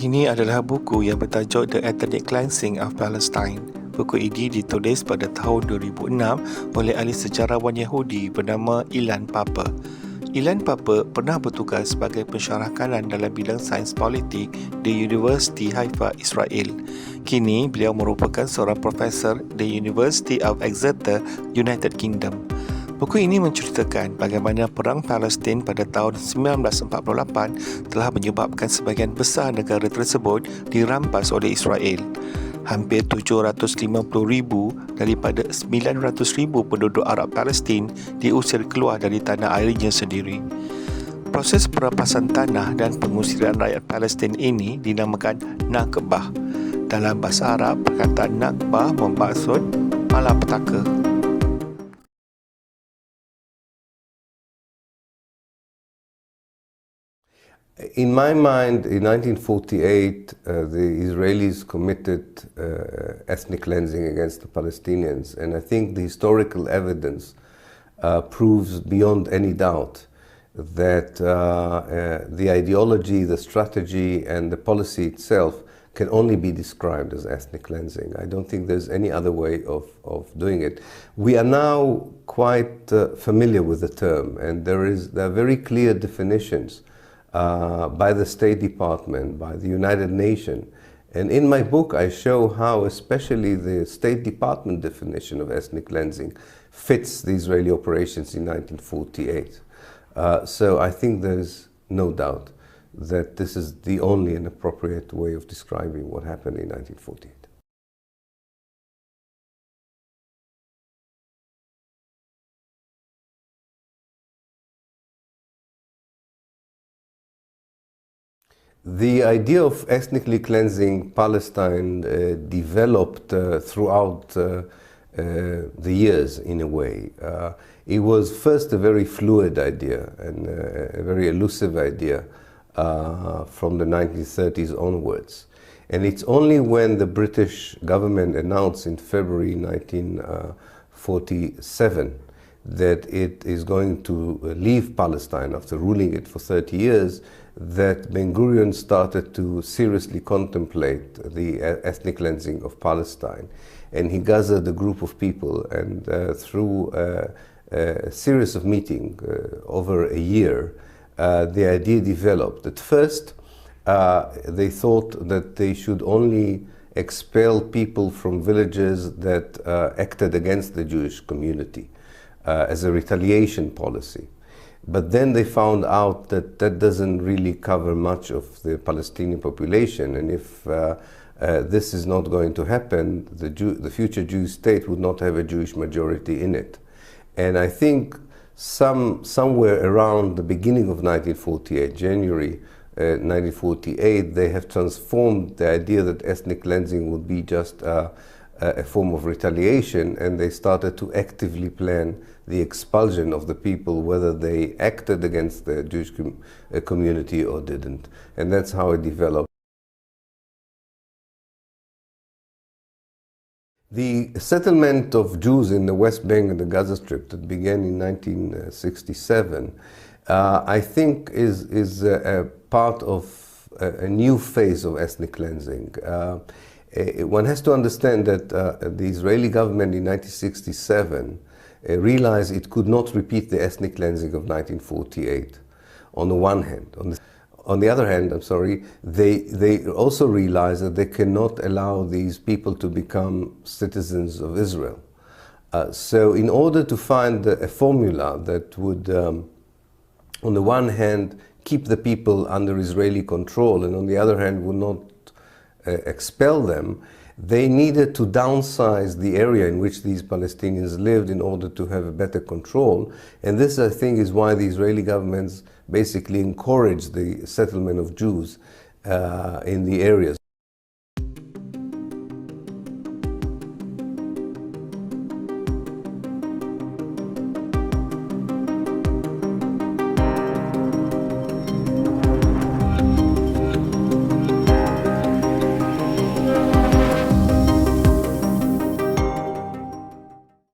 Ini adalah buku yang bertajuk The Ethnic Cleansing of Palestine. Buku ini ditulis pada tahun 2006 oleh ahli sejarawan Yahudi bernama Ilan Pappe. Ilan Pappe pernah bertugas sebagai pensyarah kanan dalam bidang sains politik di University Haifa, Israel. Kini, beliau merupakan seorang profesor di University of Exeter, United Kingdom. Buku ini menceritakan bagaimana Perang Palestin pada tahun 1948 telah menyebabkan sebahagian besar negara tersebut dirampas oleh Israel. Hampir 750,000 daripada 900,000 penduduk Arab Palestin diusir keluar dari tanah airnya sendiri. Proses perampasan tanah dan pengusiran rakyat Palestin ini dinamakan Nakbah. Dalam bahasa Arab, perkataan Nakbah bermaksud malapetaka. In my mind, in 1948, the Israelis committed ethnic cleansing against the Palestinians, and I think the historical evidence proves beyond any doubt that the ideology, the strategy, and the policy itself can only be described as ethnic cleansing. I don't think there's any other way of doing it. We are now quite familiar with the term, and there are very clear definitions by the State Department, by the United Nations. And in my book, I show how especially the State Department definition of ethnic cleansing fits the Israeli operations in 1948. So I think there's no doubt that this is the only and appropriate way of describing what happened in 1948. The idea of ethnically cleansing Palestine developed throughout the years, in a way. It was first a very fluid idea and a very elusive idea from the 1930s onwards. And it's only when the British government announced in February 1947 that it is going to leave Palestine after ruling it for 30 years, that Ben-Gurion started to seriously contemplate the ethnic cleansing of Palestine. And he gathered a group of people, and through a series of meetings over a year, the idea developed. At first, they thought that they should only expel people from villages that acted against the Jewish community as a retaliation policy. But then they found out that that doesn't really cover much of the Palestinian population, and if this is not going to happen, the future Jewish state would not have a Jewish majority in it. And I think somewhere around the beginning of 1948, January 1948, they have transformed the idea that ethnic cleansing would be just a form of retaliation, and they started to actively plan the expulsion of the people, whether they acted against the Jewish community or didn't. And that's how it developed. The settlement of Jews in the West Bank and the Gaza Strip that began in 1967, I think is a part of a new phase of ethnic cleansing. One has to understand that the Israeli government in 1967 realized it could not repeat the ethnic cleansing of 1948 on the one hand. On the other hand, they also realized that they cannot allow these people to become citizens of Israel. So in order to find a formula that would, on the one hand, keep the people under Israeli control, and on the other hand would not expel them, they needed to downsize the area in which these Palestinians lived in order to have a better control. And this, I think, is why the Israeli governments basically encouraged the settlement of Jews in the areas.